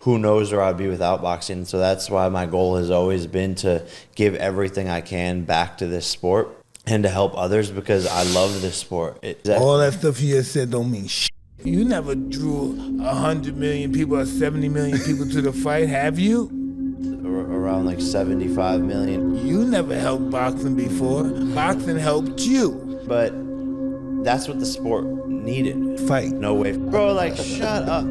who knows where I'd be without boxing. So that's why my goal has always been to give everything I can back to this sport and to help others because I love this sport. All that stuff you just said don't mean shit. You never drew 100 million people or 70 million people to the fight, have you? Around like 75 million. You never helped boxing before. Boxing helped you. But that's what the sport needed. Fight. No way. Bro, like, shut up.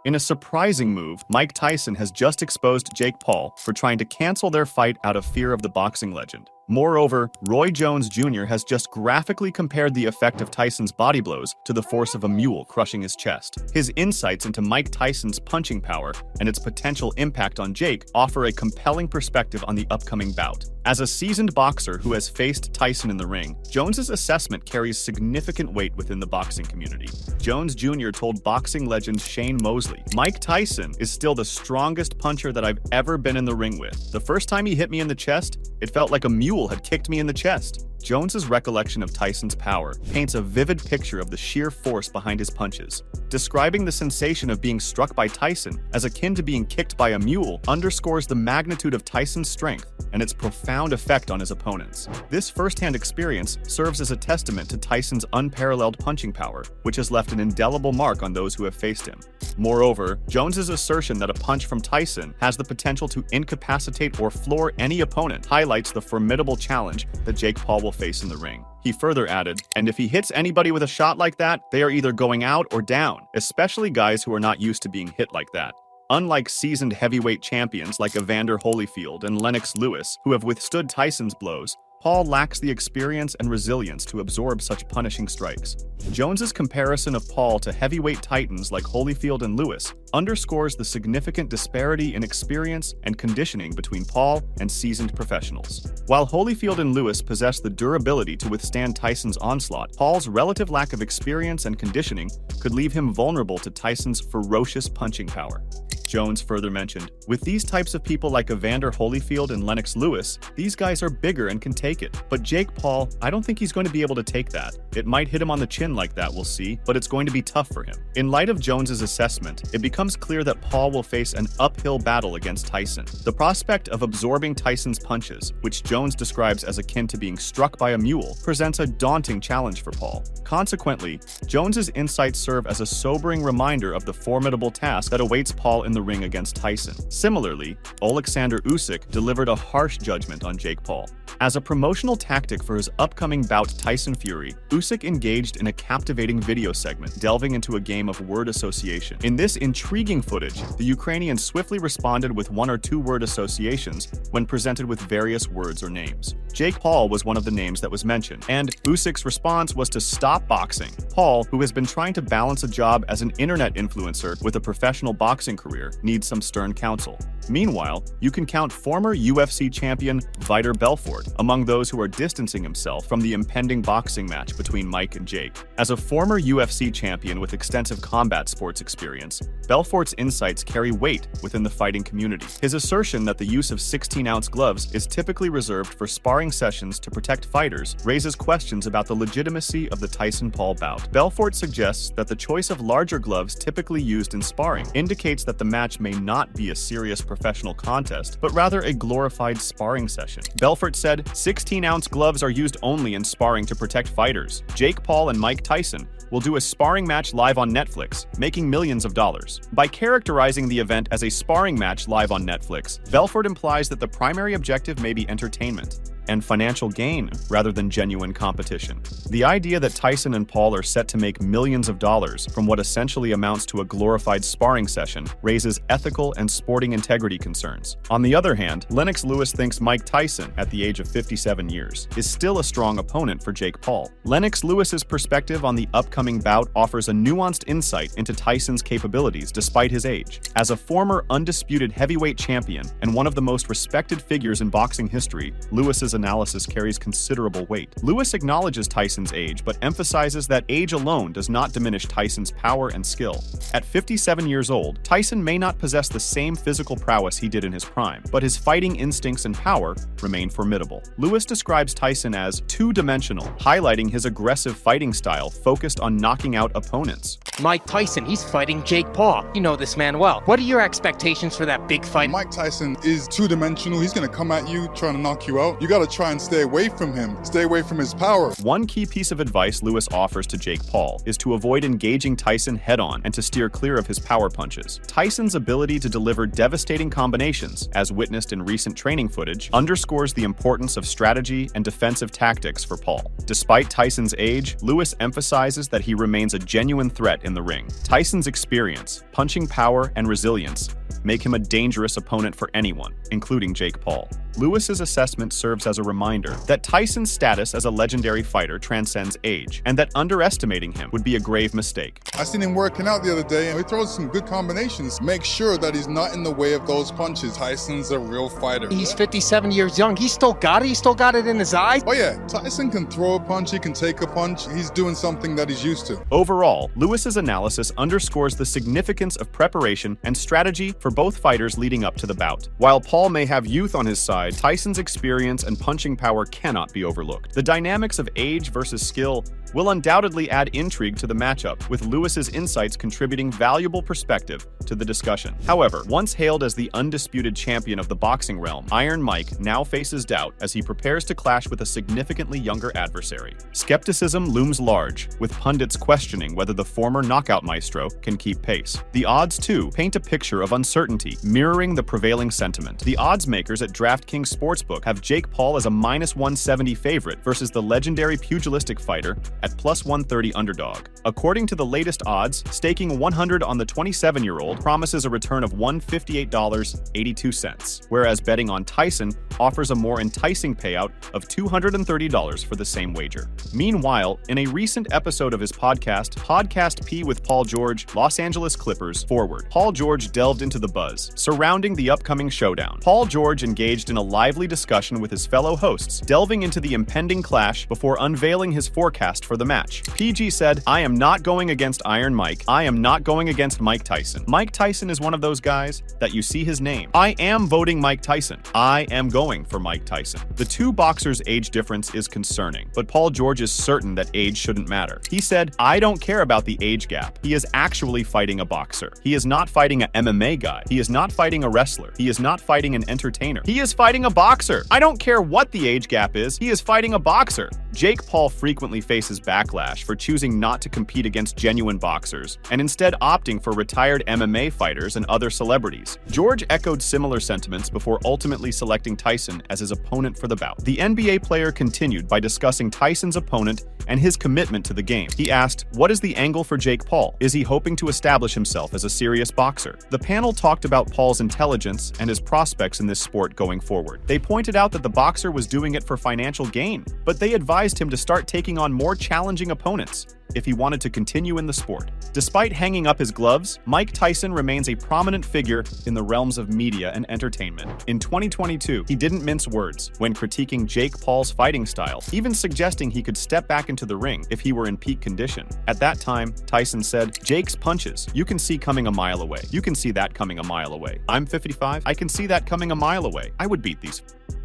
In a surprising move, Mike Tyson has just exposed Jake Paul for trying to cancel their fight out of fear of the boxing legend. Moreover, Roy Jones Jr. has just graphically compared the effect of Tyson's body blows to the force of a mule crushing his chest. His insights into Mike Tyson's punching power and its potential impact on Jake offer a compelling perspective on the upcoming bout. As a seasoned boxer who has faced Tyson in the ring, Jones's assessment carries significant weight within the boxing community. Jones Jr. told boxing legend Shane Mosley, "Mike Tyson is still the strongest puncher that I've ever been in the ring with. The first time he hit me in the chest, it felt like a mule had kicked me in the chest." Jones's recollection of Tyson's power paints a vivid picture of the sheer force behind his punches. Describing the sensation of being struck by Tyson as akin to being kicked by a mule underscores the magnitude of Tyson's strength and its profound effect on his opponents. This first-hand experience serves as a testament to Tyson's unparalleled punching power, which has left an indelible mark on those who have faced him. Moreover, Jones's assertion that a punch from Tyson has the potential to incapacitate or floor any opponent highlights the formidable challenge that Jake Paul will face in the ring. He further added, "And if he hits anybody with a shot like that, they are either going out or down, especially guys who are not used to being hit like that." Unlike seasoned heavyweight champions like Evander Holyfield and Lennox Lewis, who have withstood Tyson's blows, Paul lacks the experience and resilience to absorb such punishing strikes. Jones's comparison of Paul to heavyweight titans like Holyfield and Lewis underscores the significant disparity in experience and conditioning between Paul and seasoned professionals. While Holyfield and Lewis possess the durability to withstand Tyson's onslaught, Paul's relative lack of experience and conditioning could leave him vulnerable to Tyson's ferocious punching power. Jones further mentioned, "With these types of people like Evander Holyfield and Lennox Lewis, these guys are bigger and can take it. But Jake Paul, I don't think he's going to be able to take that. It might hit him on the chin like that, we'll see, but it's going to be tough for him." In light of Jones's assessment, it becomes clear that Paul will face an uphill battle against Tyson. The prospect of absorbing Tyson's punches, which Jones describes as akin to being struck by a mule, presents a daunting challenge for Paul. Consequently, Jones's insights serve as a sobering reminder of the formidable task that awaits Paul in the ring against Tyson. Similarly, Alexander Usyk delivered a harsh judgment on Jake Paul. As a promotional tactic for his upcoming bout Tyson Fury, Usyk engaged in a captivating video segment, delving into a game of word association. In this intriguing footage, the Ukrainian swiftly responded with one or two word associations when presented with various words or names. Jake Paul was one of the names that was mentioned, and Usyk's response was to stop boxing. Paul, who has been trying to balance a job as an internet influencer with a professional boxing career, needs some stern counsel. Meanwhile, you can count former UFC champion Vitor Belfort among those who are distancing himself from the impending boxing match between Mike and Jake. As a former UFC champion with extensive combat sports experience, Belfort's insights carry weight within the fighting community. His assertion that the use of 16-ounce gloves is typically reserved for sparring sessions to protect fighters raises questions about the legitimacy of the Tyson-Paul bout. Belfort suggests that the choice of larger gloves typically used in sparring indicates that the match may not be a serious professional contest, but rather a glorified sparring session. Belfort said, 16-ounce gloves are used only in sparring to protect fighters. Jake Paul and Mike Tyson will do a sparring match live on Netflix, making millions of dollars. By characterizing the event as a sparring match live on Netflix, Belfort implies that the primary objective may be entertainment and financial gain rather than genuine competition. The idea that Tyson and Paul are set to make millions of dollars from what essentially amounts to a glorified sparring session raises ethical and sporting integrity concerns. On the other hand, Lennox Lewis thinks Mike Tyson, at the age of 57 years, is still a strong opponent for Jake Paul. Lennox Lewis's perspective on the upcoming bout offers a nuanced insight into Tyson's capabilities despite his age. As a former undisputed heavyweight champion and one of the most respected figures in boxing history, Lewis's Lewis's analysis carries considerable weight. Lewis acknowledges Tyson's age, but emphasizes that age alone does not diminish Tyson's power and skill. At 57 years old, Tyson may not possess the same physical prowess he did in his prime, but his fighting instincts and power remain formidable. Lewis describes Tyson as two-dimensional, highlighting his aggressive fighting style focused on knocking out opponents. Mike Tyson, he's fighting Jake Paul. You know this man well. What are your expectations for that big fight? Mike Tyson is two-dimensional. He's going to come at you, trying to knock you out. You got to try and stay away from him. Stay away from his power. One key piece of advice Lewis offers to Jake Paul is to avoid engaging Tyson head-on and to steer clear of his power punches. Tyson's ability to deliver devastating combinations, as witnessed in recent training footage, underscores the importance of strategy and defensive tactics for Paul. Despite Tyson's age, Lewis emphasizes that he remains a genuine threat in the ring. Tyson's experience, punching power, and resilience make him a dangerous opponent for anyone, including Jake Paul. Lewis's assessment serves as a reminder that Tyson's status as a legendary fighter transcends age, and that underestimating him would be a grave mistake. I seen him working out the other day, and he throws some good combinations. Make sure that he's not in the way of those punches. Tyson's a real fighter. He's 57 years young. He still got it. He still got it in his eyes. Oh yeah, Tyson can throw a punch, he can take a punch. He's doing something that he's used to. Overall, Lewis's analysis underscores the significance of preparation and strategy for both fighters leading up to the bout. While Paul may have youth on his side, Tyson's experience and punching power cannot be overlooked. The dynamics of age versus skill will undoubtedly add intrigue to the matchup, with Lewis's insights contributing valuable perspective to the discussion. However, once hailed as the undisputed champion of the boxing realm, Iron Mike now faces doubt as he prepares to clash with a significantly younger adversary. Skepticism looms large, with pundits questioning whether the former knockout maestro can keep pace. The odds, too, paint a picture of uncertainty, mirroring the prevailing sentiment. The odds makers at DraftKings Sportsbook have Jake Paul as a -170 favorite versus the legendary pugilistic fighter at +130 underdog. According to the latest odds, staking 100 on the 27-year-old promises a return of $158.82, whereas betting on Tyson offers a more enticing payout of $230 for the same wager. Meanwhile, in a recent episode of his podcast, Podcast P with Paul George, Los Angeles Clippers forward, Paul George delved into the buzz surrounding the upcoming showdown. Paul George engaged in a lively discussion with his fellow hosts, delving into the impending clash before unveiling his forecast for the match. PG said, "I am not going against Iron Mike. I am not going against Mike Tyson. Mike Tyson is one of those guys that you see his name. I am voting Mike Tyson. I am going for Mike Tyson." The two boxers' age difference is concerning, but Paul George is certain that age shouldn't matter. He said, "I don't care about the age gap. He is actually fighting a boxer. He is not fighting an MMA guy. He is not fighting a wrestler. He is not fighting an entertainer. He is fighting a boxer. I don't care what the age gap is. He is fighting a boxer." Jake Paul frequently faces backlash for choosing not to compete against genuine boxers and instead opting for retired MMA fighters and other celebrities. George echoed similar sentiments before ultimately selecting Tyson as his opponent for the bout. The NBA player continued by discussing Tyson's opponent and his commitment to the game. He asked, "What is the angle for Jake Paul? Is he hoping to establish himself as a serious boxer?" The panel talked about Paul's intelligence and his prospects in this sport going forward. They pointed out that the boxer was doing it for financial gain, but they advised him to start taking on more challenging opponents if he wanted to continue in the sport. Despite hanging up his gloves, Mike Tyson remains a prominent figure in the realms of media and entertainment. In 2022, he didn't mince words when critiquing Jake Paul's fighting style, even suggesting he could step back into the ring if he were in peak condition. At that time, Tyson said, "Jake's punches, you can see coming a mile away. You can see that coming a mile away. I'm 55, I can see that coming a mile away. I would beat these."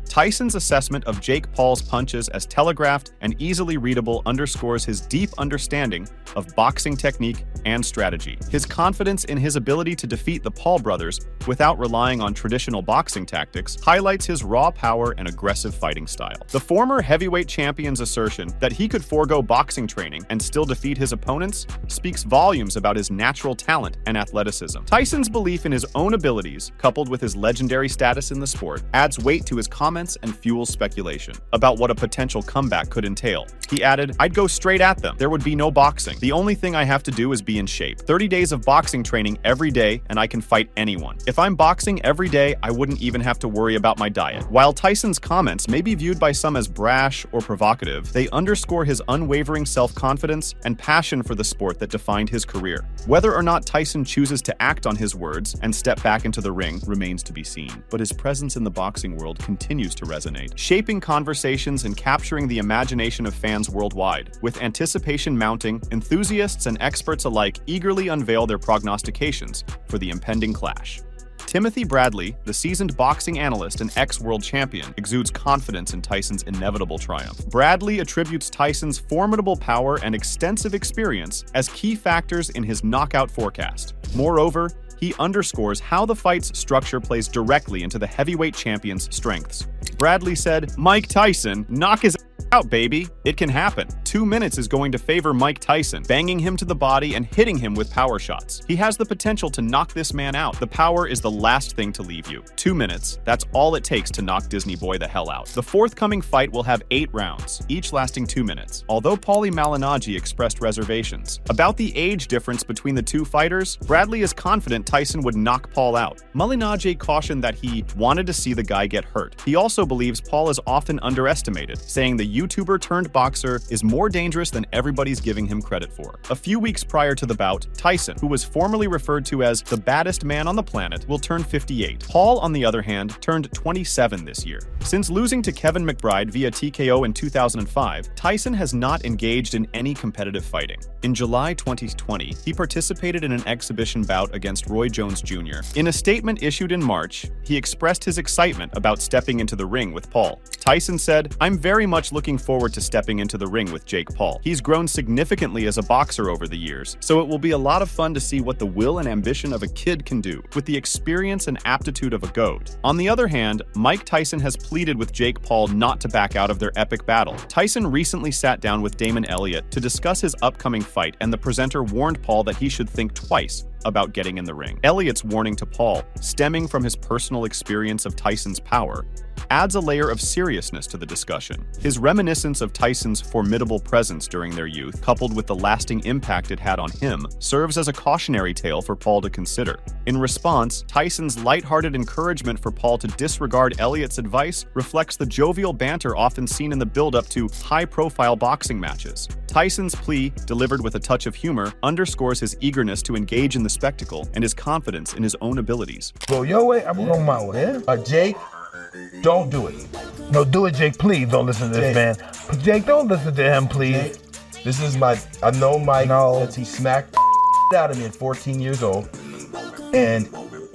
Tyson's assessment of Jake Paul's punches as telegraphed and easily readable underscores his deep understanding of boxing technique and strategy. His confidence in his ability to defeat the Paul brothers without relying on traditional boxing tactics highlights his raw power and aggressive fighting style. The former heavyweight champion's assertion that he could forego boxing training and still defeat his opponents speaks volumes about his natural talent and athleticism. Tyson's belief in his own abilities, coupled with his legendary status in the sport, adds weight to his comments and fuels speculation about what a potential comeback could entail. He added, "I'd go straight at them. There would be no boxing. The only thing I have to do is be in shape. 30 days of boxing training every day and I can fight anyone. If I'm boxing every day, I wouldn't even have to worry about my diet." While Tyson's comments may be viewed by some as brash or provocative, they underscore his unwavering self-confidence and passion for the sport that defined his career. Whether or not Tyson chooses to act on his words and step back into the ring remains to be seen, but his presence in the boxing world continues continues to resonate, shaping conversations and capturing the imagination of fans worldwide. With anticipation mounting, enthusiasts and experts alike eagerly unveil their prognostications for the impending clash. Timothy Bradley, the seasoned boxing analyst and ex-world champion, exudes confidence in Tyson's inevitable triumph. Bradley attributes Tyson's formidable power and extensive experience as key factors in his knockout forecast. Moreover, he underscores how the fight's structure plays directly into the heavyweight champion's strengths. Bradley said, "Mike Tyson, knock his out, baby. It can happen. 2 minutes is going to favor Mike Tyson, banging him to the body and hitting him with power shots. He has the potential to knock this man out. The power is the last thing to leave you. 2 minutes, that's all it takes to knock Disney Boy the hell out." The forthcoming fight will have 8 rounds, each lasting 2 minutes. Although Paulie Malignaggi expressed reservations about the age difference between the two fighters, Bradley is confident Tyson would knock Paul out. Malignaggi cautioned that he wanted to see the guy get hurt. He also believes Paul is often underestimated, saying the YouTuber turned boxer is more dangerous than everybody's giving him credit for. A few weeks prior to the bout, Tyson, who was formerly referred to as the baddest man on the planet, will turn 58. Paul, on the other hand, turned 27 this year. Since losing to Kevin McBride via TKO in 2005, Tyson has not engaged in any competitive fighting. In July 2020, he participated in an exhibition bout against Roy Jones Jr. In a statement issued in March, he expressed his excitement about stepping into the ring with Paul. Tyson said, "I'm very much looking forward to stepping into the ring with Jake Paul. He's grown significantly as a boxer over the years, so it will be a lot of fun to see what the will and ambition of a kid can do with the experience and aptitude of a goat." On the other hand, Mike Tyson has pleaded with Jake Paul not to back out of their epic battle. Tyson recently sat down with Damon Elliott to discuss his upcoming fight, and the presenter warned Paul that he should think twice about getting in the ring. Elliott's warning to Paul, stemming from his personal experience of Tyson's power, adds a layer of seriousness to the discussion. His reminiscence of Tyson's formidable presence during their youth, coupled with the lasting impact it had on him, serves as a cautionary tale for Paul to consider. In response, Tyson's lighthearted encouragement for Paul to disregard Elliott's advice reflects the jovial banter often seen in the build-up to high-profile boxing matches. Tyson's plea, delivered with a touch of humor, underscores his eagerness to engage in the spectacle and his confidence in his own abilities. Go your way, I'm going my way. Jake, don't do it. No, do it, Jake. Please don't listen to this man. Jake, don't listen to him, please. Jake, this is I know Mike, since he smacked out of me at 14 years old, and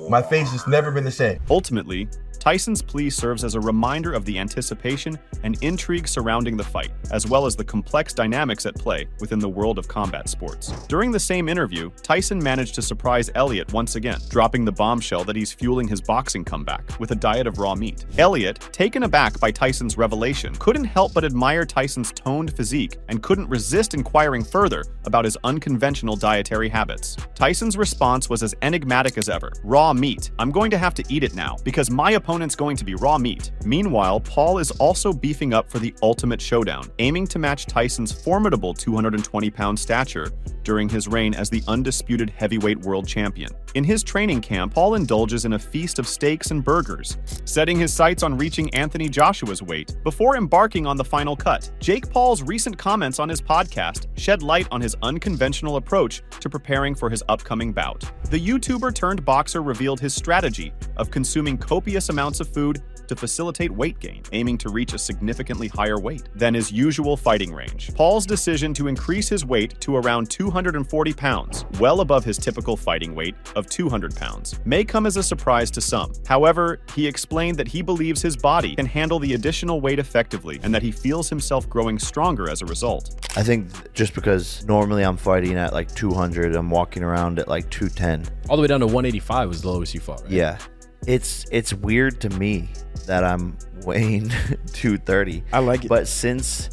my face has never been the same. Ultimately, Tyson's plea serves as a reminder of the anticipation and intrigue surrounding the fight, as well as the complex dynamics at play within the world of combat sports. During the same interview, Tyson managed to surprise Elliott once again, dropping the bombshell that he's fueling his boxing comeback with a diet of raw meat. Elliott, taken aback by Tyson's revelation, couldn't help but admire Tyson's toned physique and couldn't resist inquiring further about his unconventional dietary habits. Tyson's response was as enigmatic as ever. "Raw meat. I'm going to have to eat it now, because my opponent's going to be raw meat." Meanwhile, Paul is also beefing up for the ultimate showdown, aiming to match Tyson's formidable 220-pound stature during his reign as the undisputed heavyweight world champion. In his training camp, Paul indulges in a feast of steaks and burgers, setting his sights on reaching Anthony Joshua's weight before embarking on the final cut. Jake Paul's recent comments on his podcast shed light on his unconventional approach to preparing for his upcoming bout. The YouTuber turned boxer revealed his strategy of consuming copious amounts of food to facilitate weight gain, aiming to reach a significantly higher weight than his usual fighting range. Paul's decision to increase his weight to around 240 pounds, well above his typical fighting weight of 200 pounds, may come as a surprise to some. However, he explained that he believes his body can handle the additional weight effectively and that he feels himself growing stronger as a result. I think just because normally I'm fighting at like 200, I'm walking around at like 210. All the way down to 185 was the lowest you fought, right? Yeah. It's weird to me that I'm weighing 230. I like it. But since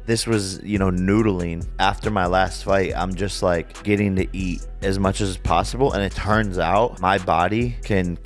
this was, noodling after my last fight, I'm just like getting to eat as much as possible. And it turns out my body can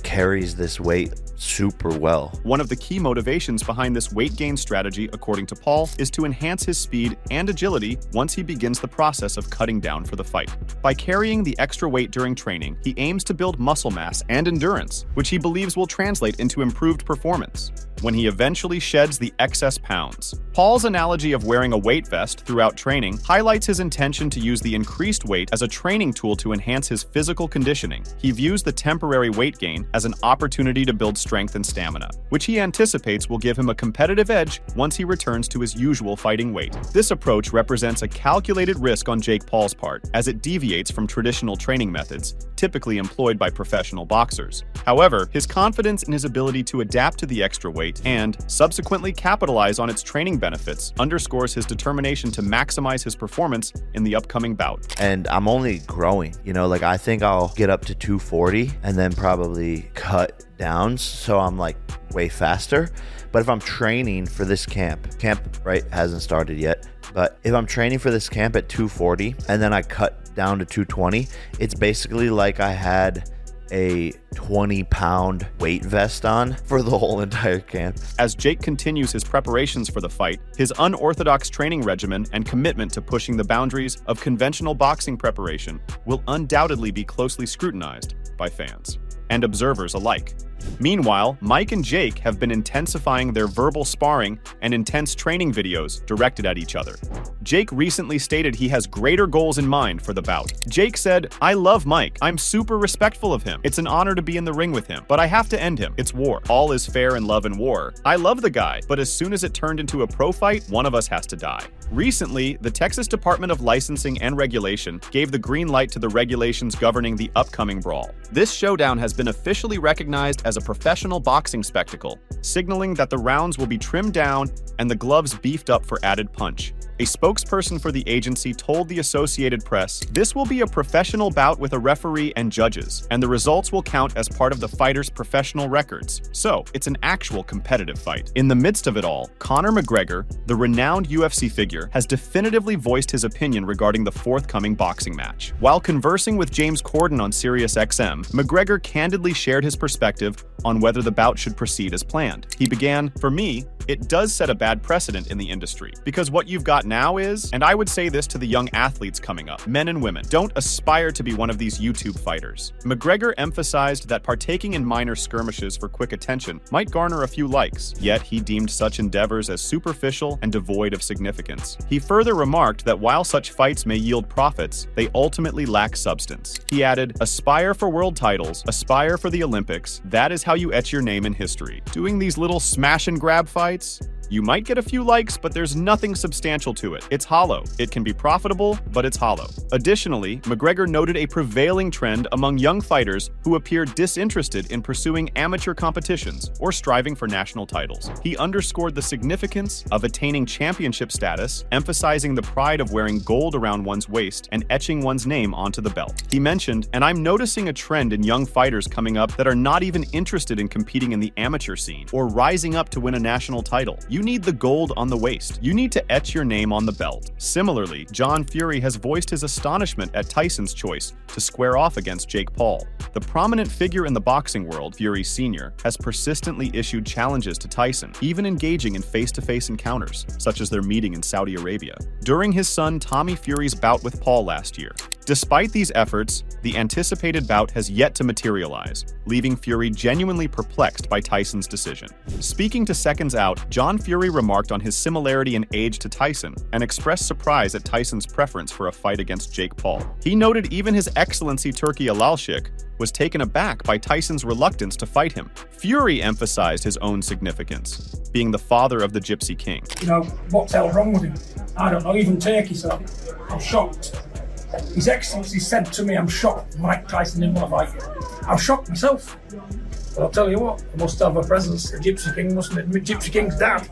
carries this weight super well. One of the key motivations behind this weight gain strategy, according to Paul, is to enhance his speed and agility once he begins the process of cutting down for the fight. By carrying the extra weight during training, he aims to build muscle mass and endurance, which he believes will translate into improved performance. when he eventually sheds the excess pounds. Paul's analogy of wearing a weight vest throughout training highlights his intention to use the increased weight as a training tool to enhance his physical conditioning. He views the temporary weight gain as an opportunity to build strength and stamina, which he anticipates will give him a competitive edge once he returns to his usual fighting weight. This approach represents a calculated risk on Jake Paul's part, as it deviates from traditional training methods typically employed by professional boxers. However, his confidence in his ability to adapt to the extra weight and subsequently capitalize on its training benefits underscores his determination to maximize his performance in the upcoming bout. And I'm only growing, like I think I'll get up to 240 and then probably cut down, so I'm like way faster. But if I'm training for this camp right hasn't started yet, but if I'm training for this camp at 240 and then I cut down to 220, it's basically like I had a 20-pound weight vest on for the whole entire camp. As Jake continues his preparations for the fight, his unorthodox training regimen and commitment to pushing the boundaries of conventional boxing preparation will undoubtedly be closely scrutinized by fans and observers alike. Meanwhile, Mike and Jake have been intensifying their verbal sparring and intense training videos directed at each other. Jake recently stated he has greater goals in mind for the bout. Jake said, "I love Mike. I'm super respectful of him. It's an honor to be in the ring with him, but I have to end him. It's war. All is fair in love and war. I love the guy, but as soon as it turned into a pro fight, one of us has to die." Recently, the Texas Department of Licensing and Regulation gave the green light to the regulations governing the upcoming brawl. This showdown has been officially recognized as a professional boxing spectacle, signaling that the rounds will be trimmed down and the gloves beefed up for added punch. A spokesperson for the agency told the Associated Press, "This will be a professional bout with a referee and judges, and the results will count as part of the fighter's professional records. So, it's an actual competitive fight." In the midst of it all, Conor McGregor, the renowned UFC figure, has definitively voiced his opinion regarding the forthcoming boxing match. While conversing with James Corden on SiriusXM, McGregor candidly shared his perspective on whether the bout should proceed as planned. He began, "For me, it does set a bad precedent in the industry, because what you've got now is, and I would say this to the young athletes coming up, men and women, don't aspire to be one of these YouTube fighters." McGregor emphasized that partaking in minor skirmishes for quick attention might garner a few likes, yet he deemed such endeavors as superficial and devoid of significance. He further remarked that while such fights may yield profits, they ultimately lack substance. He added, "Aspire for world titles, aspire for the Olympics, that is how you etch your name in history. Doing these little smash and grab fights, you might get a few likes, but there's nothing substantial to it. It's hollow. It can be profitable, but it's hollow." Additionally, McGregor noted a prevailing trend among young fighters who appear disinterested in pursuing amateur competitions or striving for national titles. He underscored the significance of attaining championship status, emphasizing the pride of wearing gold around one's waist and etching one's name onto the belt. He mentioned, "And I'm noticing a trend in young fighters coming up that are not even interested in competing in the amateur scene or rising up to win a national title. You need the gold on the waist. You need to etch your name on the belt." Similarly, John Fury has voiced his astonishment at Tyson's choice to square off against Jake Paul. The prominent figure in the boxing world, Fury Sr., has persistently issued challenges to Tyson, even engaging in face-to-face encounters, such as their meeting in Saudi Arabia, during his son Tommy Fury's bout with Paul last year. Despite these efforts, the anticipated bout has yet to materialize, leaving Fury genuinely perplexed by Tyson's decision. Speaking to Seconds Out, John Fury remarked on his similarity in age to Tyson and expressed surprise at Tyson's preference for a fight against Jake Paul. He noted even His Excellency Turki Alalshik was taken aback by Tyson's reluctance to fight him. Fury emphasized his own significance, being the father of the Gypsy King. What the hell's wrong with him? I don't know, even Turkey said, "I'm shocked." His Excellency said to me, "I'm shocked Mike Tyson didn't want to fight you." I'm shocked myself. But I'll tell you what, I must have a presence. The Gypsy King mustn't admit Gypsy King's dad.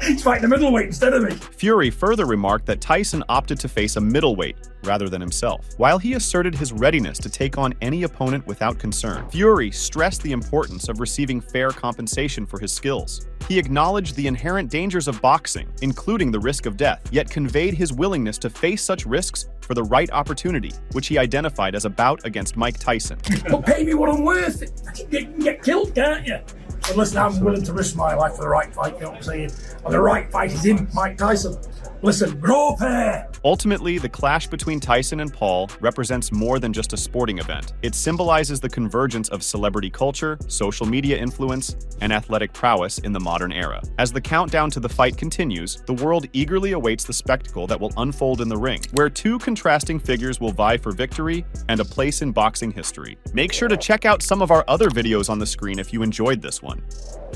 He's fighting a middleweight instead of me. Fury further remarked that Tyson opted to face a middleweight rather than himself, while he asserted his readiness to take on any opponent without concern. Fury stressed the importance of receiving fair compensation for his skills. He acknowledged the inherent dangers of boxing, including the risk of death, yet conveyed his willingness to face such risks for the right opportunity, which he identified as a bout against Mike Tyson. But pay me what I'm worth. You can get killed, can't you? So listen, I'm willing to risk my life for the right fight, you know what I'm saying? And the right fight is him, Mike Tyson. Listen, grow a pair. Ultimately, the clash between Tyson and Paul represents more than just a sporting event. It symbolizes the convergence of celebrity culture, social media influence, and athletic prowess in the modern era. As the countdown to the fight continues, the world eagerly awaits the spectacle that will unfold in the ring, where two contrasting figures will vie for victory and a place in boxing history. Make sure to check out some of our other videos on the screen if you enjoyed this one.